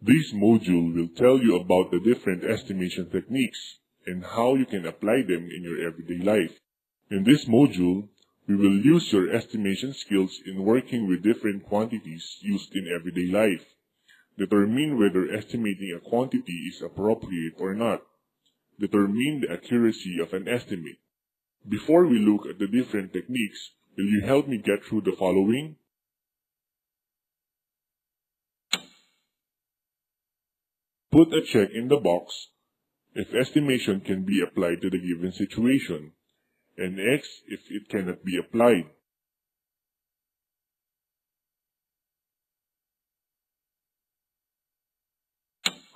This module will tell you about the different estimation techniques and how you can apply them in your everyday life. In this module, we will use your estimation skills in working with different quantities used in everyday life. Determine whether estimating a quantity is appropriate or not. Determine the accuracy of an estimate. Before we look at the different techniques, will you help me get through the following? Put a check in the box if estimation can be applied to the given situation, and X if it cannot be applied.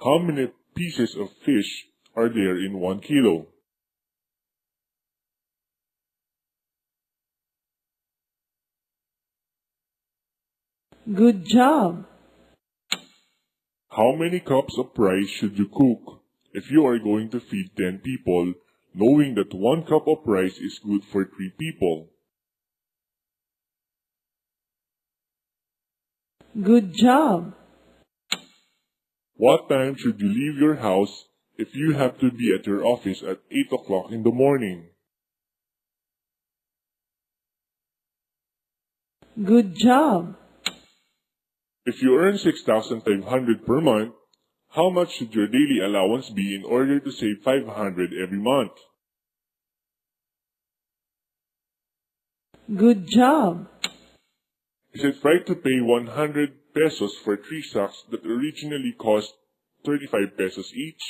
How many pieces of fish are there in 1 kilo? Good job! How many cups of rice should you cook if you are going to feed 10 people, knowing that 1 cup of rice is good for 3 people? Good job! What time should you leave your house if you have to be at your office at 8 o'clock in the morning? Good job! If you earn 6,500 per month, how much should your daily allowance be in order to save 500 every month? Good job! Is it right to pay 100 pesos for 3 socks that originally cost 35 pesos each?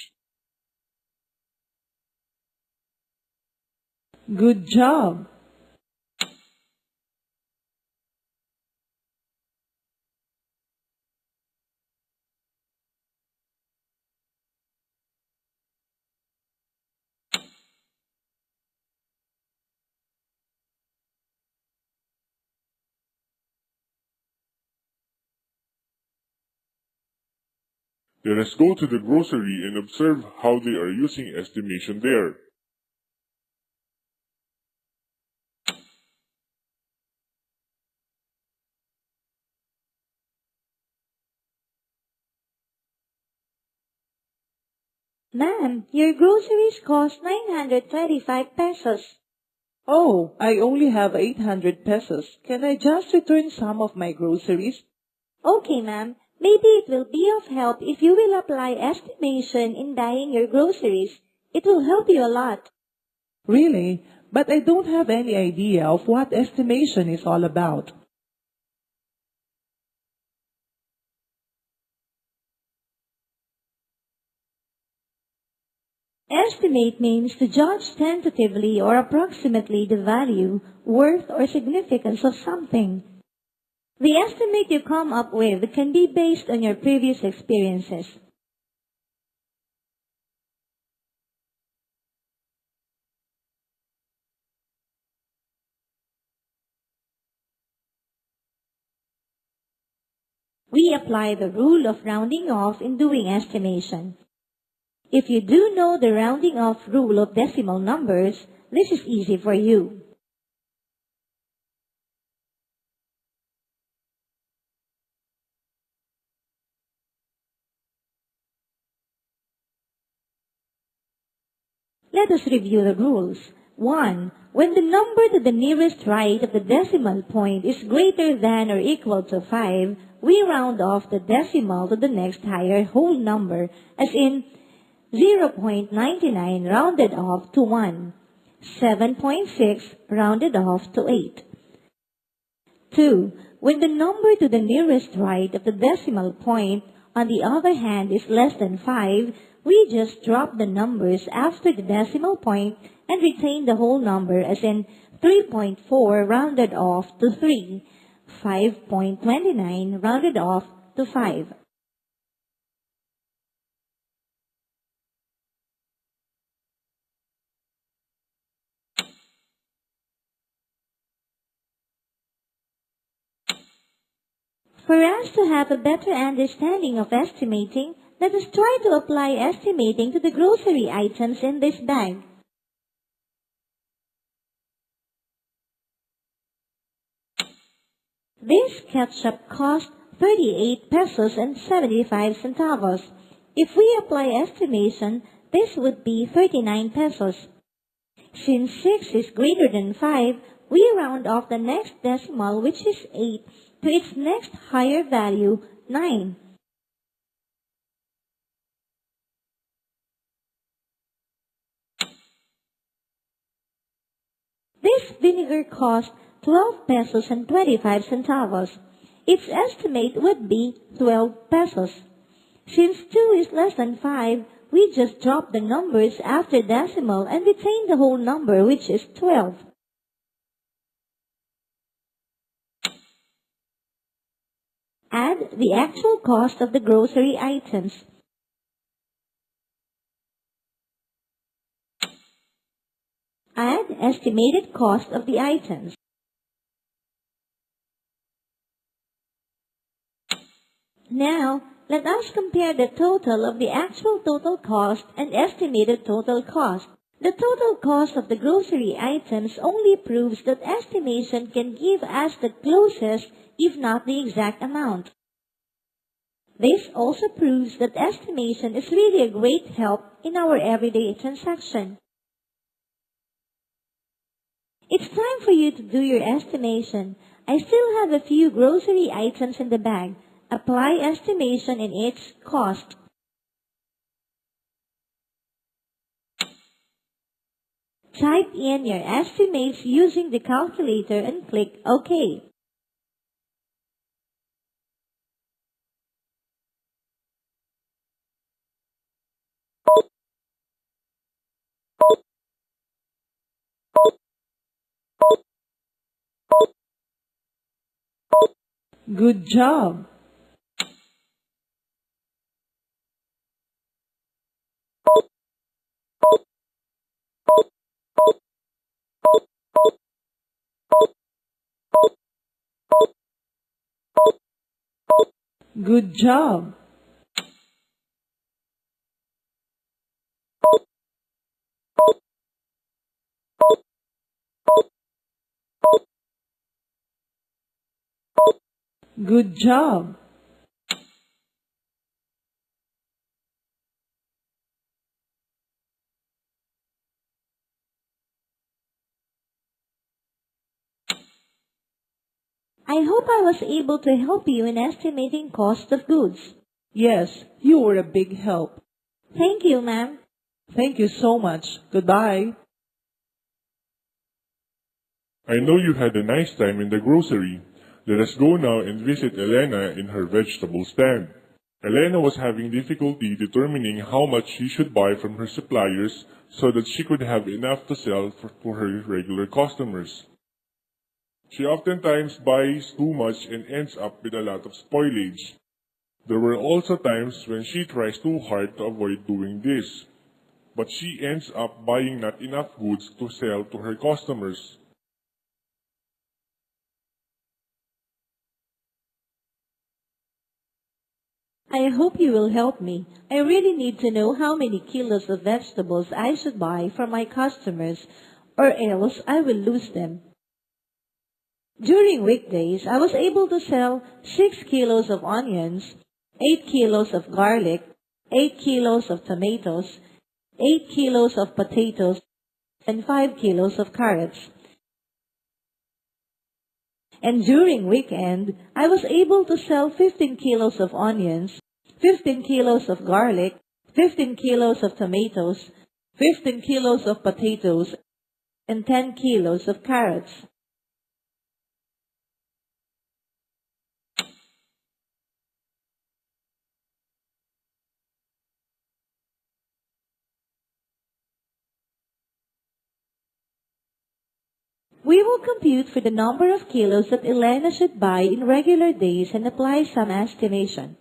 Good job! Let us go to the grocery and observe how they are using estimation there. Ma'am, your groceries cost 925 pesos. Oh, I only have 800 pesos. Can I just return some of my groceries? Okay, ma'am. Maybe it will be of help if you will apply estimation in buying your groceries. It will help you a lot. Really? But I don't have any idea of what estimation is all about. Estimate means to judge tentatively or approximately the value, worth, or significance of something. The estimate you come up with can be based on your previous experiences. We apply the rule of rounding off in doing estimation. If you do know the rounding off rule of decimal numbers, this is easy for you. Let us review the rules. 1. When the number to the nearest right of the decimal point is greater than or equal to 5, we round off the decimal to the next higher whole number, as in 0.99 rounded off to 1, 7.6 rounded off to 8. 2. When the number to the nearest right of the decimal point, on the other hand, is less than 5, we just drop the numbers after the decimal point and retain the whole number, as in 3.4 rounded off to 3, 5.29 rounded off to 5. For us to have a better understanding of estimating, let us try to apply estimating to the grocery items in this bag. This ketchup cost 38 pesos and 75 centavos. If we apply estimation, this would be 39 pesos. Since 6 is greater than 5, we round off the next decimal, which is 8, to its next higher value, 9. This vinegar cost 12 pesos and 25 centavos. Its estimate would be 12 pesos. Since 2 is less than 5, we just drop the numbers after decimal and retain the whole number, which is 12. Add the actual cost of the grocery items. Add estimated cost of the items. Now, let us compare the total of the actual total cost and estimated total cost. The total cost of the grocery items only proves that estimation can give us the closest, if not the exact amount. This also proves that estimation is really a great help in our everyday transaction. It's time for you to do your estimation. I still have a few grocery items in the bag. Apply estimation in its cost. Type in your estimates using the calculator and click OK. Good job! Good job! Good job! I hope I was able to help you in estimating cost of goods. Yes, you were a big help. Thank you, ma'am. Thank you so much. Goodbye. I know you had a nice time in the grocery. Let us go now and visit Elena in her vegetable stand. Elena was having difficulty determining how much she should buy from her suppliers so that she could have enough to sell to her regular customers. She oftentimes buys too much and ends up with a lot of spoilage. There were also times when she tries too hard to avoid doing this, but she ends up buying not enough goods to sell to her customers. I hope you will help me. I really need to know how many kilos of vegetables I should buy for my customers, or else I will lose them. During weekdays, I was able to sell 6 kilos of onions, 8 kilos of garlic, 8 kilos of tomatoes, 8 kilos of potatoes, and 5 kilos of carrots. And during weekend, I was able to sell 15 kilos of onions, 15 kilos of garlic, 15 kilos of tomatoes, 15 kilos of potatoes, and 10 kilos of carrots. We will compute for the number of kilos that Elena should buy in regular days and apply some estimation.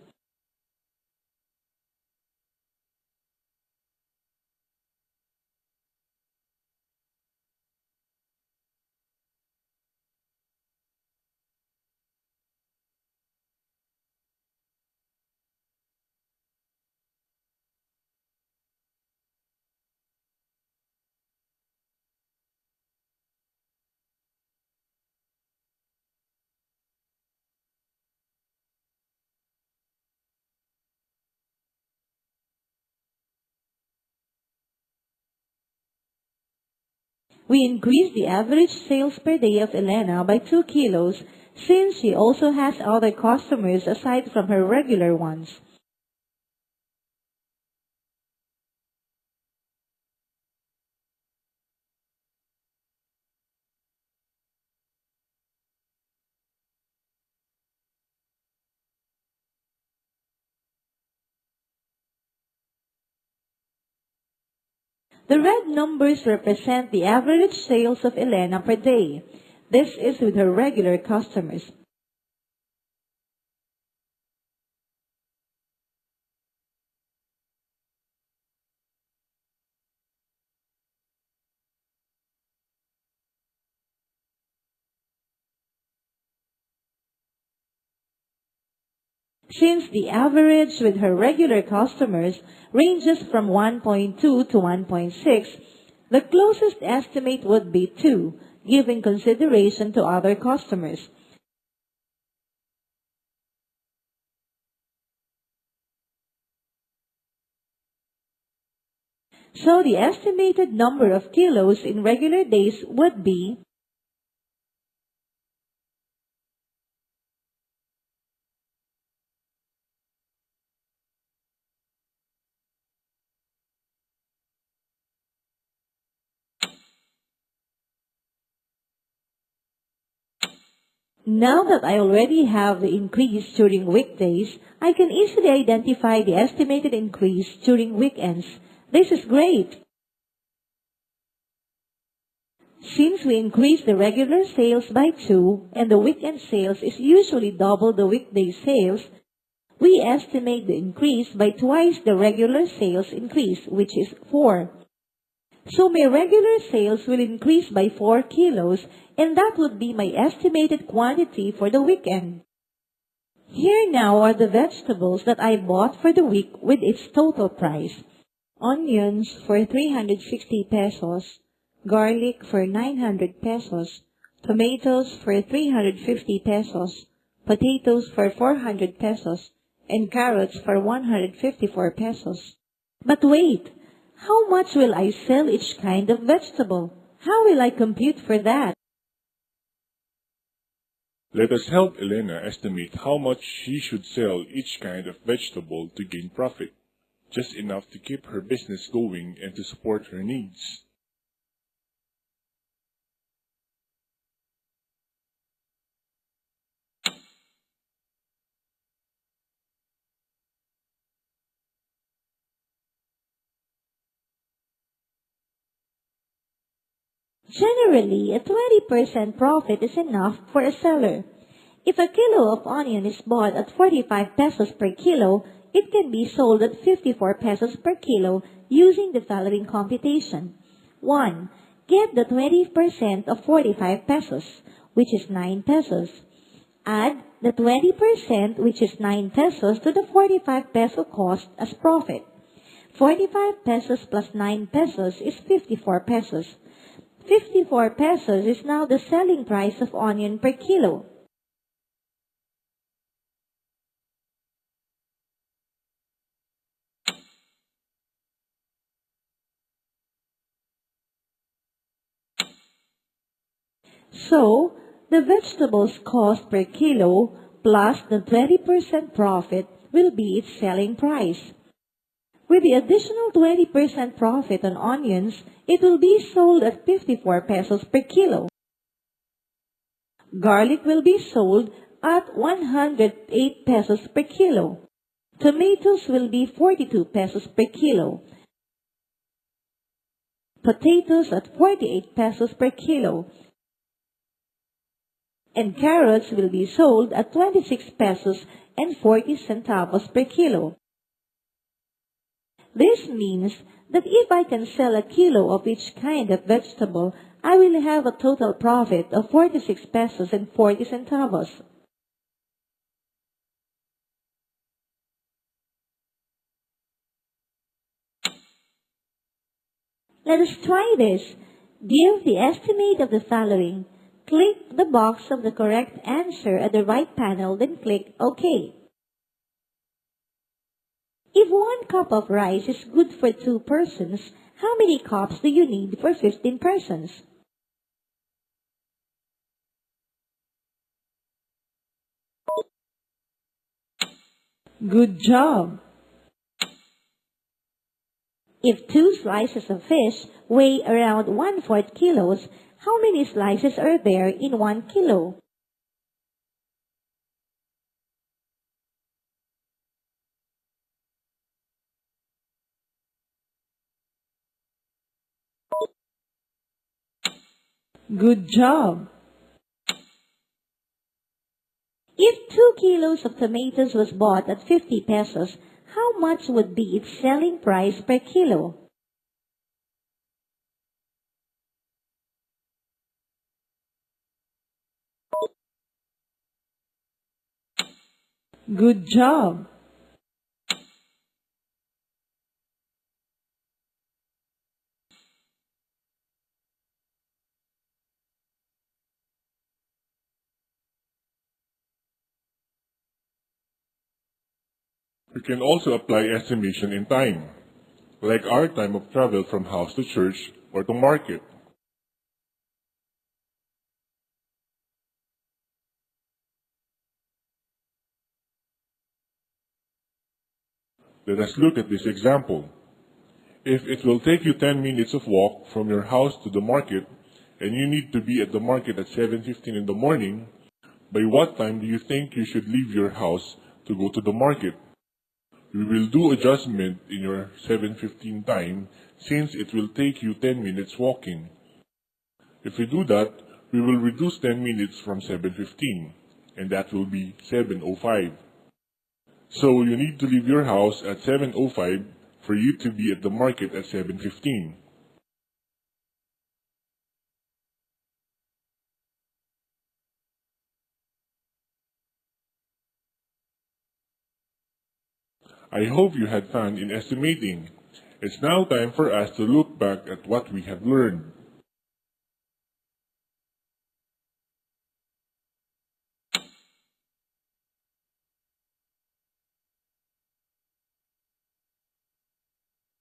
We increased the average sales per day of Elena by 2 kilos since she also has other customers aside from her regular ones. The red numbers represent the average sales of Elena per day. This is with her regular customers. Since the average with her regular customers ranges from 1.2 to 1.6, the closest estimate would be 2, giving consideration to other customers. So the estimated number of kilos in regular days would be Now that I already have the increase during weekdays, I can easily identify the estimated increase during weekends. This is great. Since we increase the regular sales by 2 and the weekend sales is usually double the weekday sales, we estimate the increase by twice the regular sales increase, which is 4. So my regular sales will increase by 4 kilos, and that would be my estimated quantity for the weekend. Here now are the vegetables that I bought for the week with its total price. Onions for 360 pesos, garlic for 900 pesos, tomatoes for 350 pesos, potatoes for 400 pesos, and carrots for 154 pesos. But wait! How much will I sell each kind of vegetable? How will I compute for that? Let us help Elena estimate how much she should sell each kind of vegetable to gain profit, just enough to keep her business going and to support her needs. Generally, a 20% profit is enough for a seller. If a kilo of onion is bought at 45 pesos per kilo, it can be sold at 54 pesos per kilo using the following computation. 1. Get the 20% of 45 pesos, which is 9 pesos. Add the 20%, which is 9 pesos, to the 45 peso cost as profit. 45 pesos plus 9 pesos is 54 pesos. 54 pesos is now the selling price of onion per kilo. So, the vegetables cost per kilo plus the 20% profit will be its selling price. With the additional 20% profit on onions, it will be sold at 54 pesos per kilo. Garlic will be sold at 108 pesos per kilo. Tomatoes will be 42 pesos per kilo. Potatoes at 48 pesos per kilo. And carrots will be sold at 26 pesos and 40 centavos per kilo. This means that if I can sell a kilo of each kind of vegetable, I will have a total profit of 46 pesos and 40 centavos. Let us try this. Give the estimate of the following. Click the box of the correct answer at the right panel, then click OK. If 1 cup of rice is good for 2 persons, how many cups do you need for 15 persons? Good job. If 2 slices of fish weigh around 1/4 kilos, how many slices are there in 1 kilo? Good job. If 2 kilos of tomatoes was bought at 50 pesos, how much would be its selling price per kilo? Good job. We can also apply estimation in time, like our time of travel from house to church or to market. Let us look at this example. If it will take you 10 minutes of walk from your house to the market, and you need to be at the market at 7:15 in the morning, by what time do you think you should leave your house to go to the market? We will do adjustment in your 7:15 time since it will take you 10 minutes walking. If we do that, we will reduce 10 minutes from 7:15, and that will be 7:05. So you need to leave your house at 7:05 for you to be at the market at 7:15. I hope you had fun in estimating. It's now time for us to look back at what we have learned.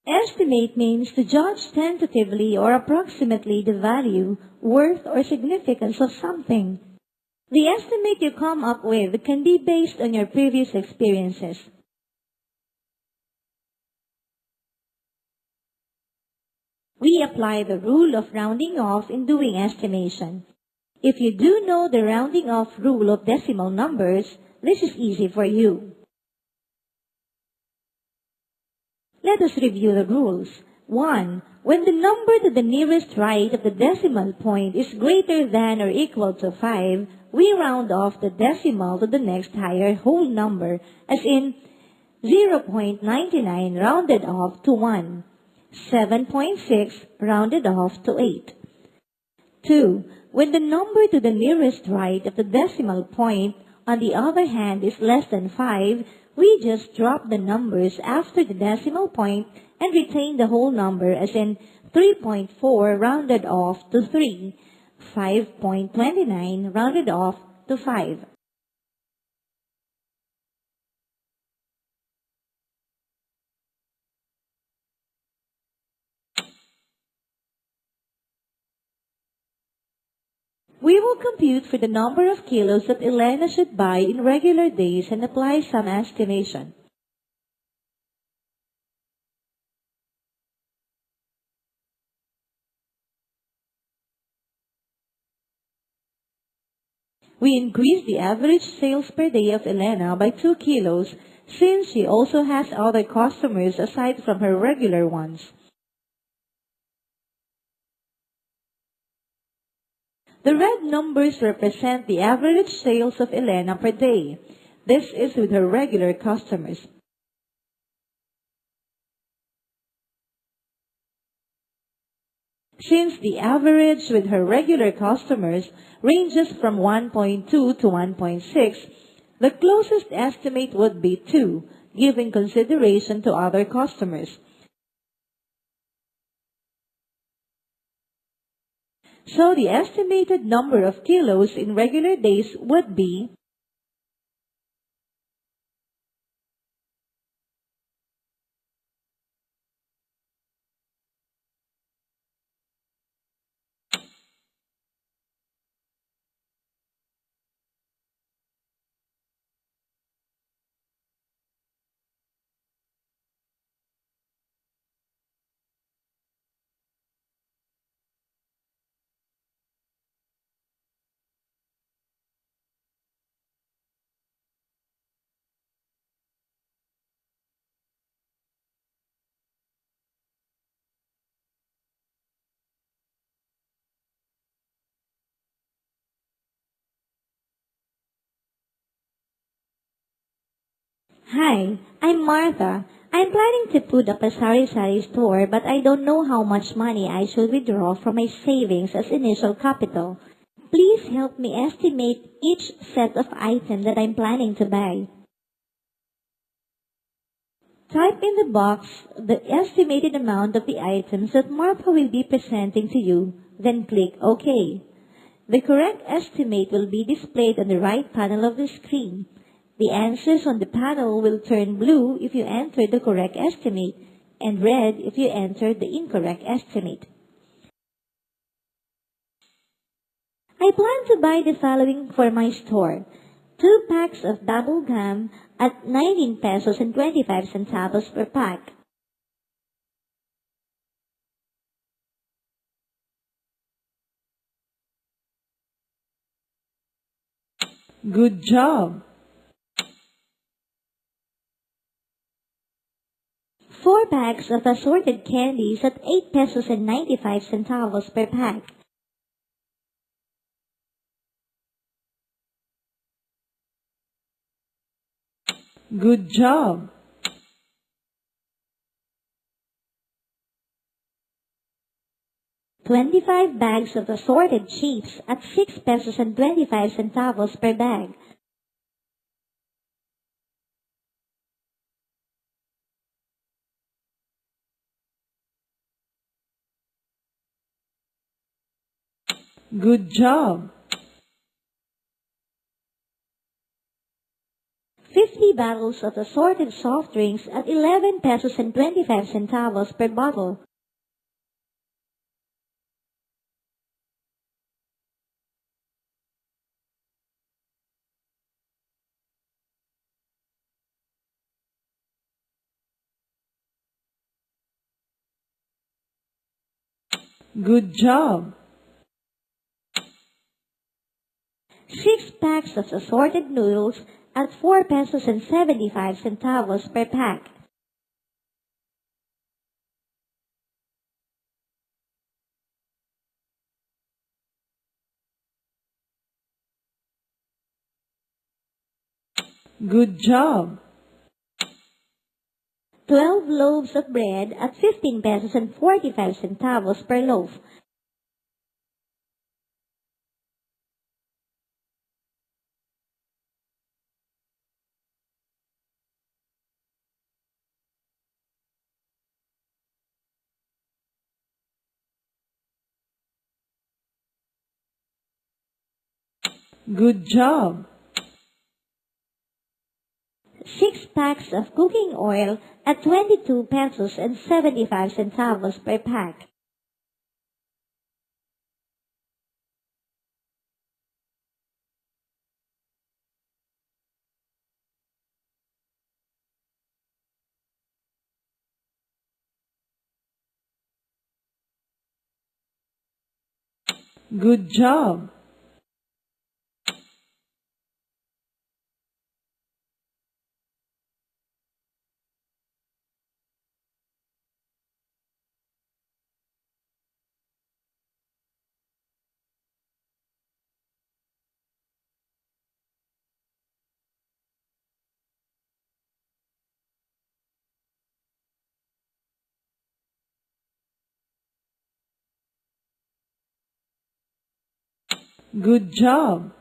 Estimate means to judge tentatively or approximately the value, worth, or significance of something. The estimate you come up with can be based on your previous experiences. We apply the rule of rounding off in doing estimation. If you do know the rounding off rule of decimal numbers, this is easy for you. Let us review the rules. 1. When the number to the nearest right of the decimal point is greater than or equal to 5, we round off the decimal to the next higher whole number, as in 0.99 rounded off to 1, 7.6 rounded off to 8. 2. When the number to the nearest right of the decimal point, on the other hand, is less than 5, we just drop the numbers after the decimal point and retain the whole number, as in 3.4 rounded off to 3, 5.29 rounded off to 5. We will compute for the number of kilos that Elena should buy in regular days and apply some estimation. We increase the average sales per day of Elena by 2 kilos since she also has other customers aside from her regular ones. The red numbers represent the average sales of Elena per day. This is with her regular customers. Since the average with her regular customers ranges from 1.2 to 1.6, the closest estimate would be 2, giving consideration to other customers. So the estimated number of kilos in regular days would be Hi, I'm Martha. I'm planning to put up a sari-sari store, but I don't know how much money I should withdraw from my savings as initial capital. Please help me estimate each set of items that I'm planning to buy. Type in the box the estimated amount of the items that Martha will be presenting to you, then click OK. The correct estimate will be displayed on the right panel of the screen. The answers on the panel will turn blue if you enter the correct estimate and red if you enter the incorrect estimate. I plan to buy the following for my store. 2 packs of bubble gum at 19 pesos and 25 centavos per pack. Good job! 4 packs of assorted candies at 8 pesos and 95 centavos per pack. Good job! 25 bags of assorted chips at 6 pesos and 25 centavos per bag. Good job! 50 bottles of assorted soft drinks at 11 pesos and 25 centavos per bottle. Good job! 6 packs of assorted noodles at 4 pesos and 75 centavos per pack. Good job! 12 loaves of bread at 15 pesos and 45 centavos per loaf. Good job! 6 packs of cooking oil at 22 pesos and 75 centavos per pack. Good job! Good job!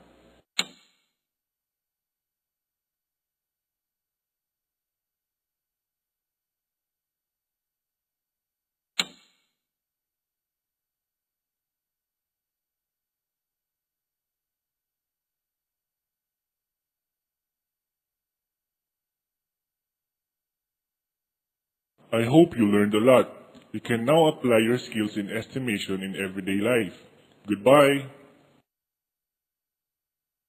I hope you learned a lot. You can now apply your skills in estimation in everyday life. Goodbye!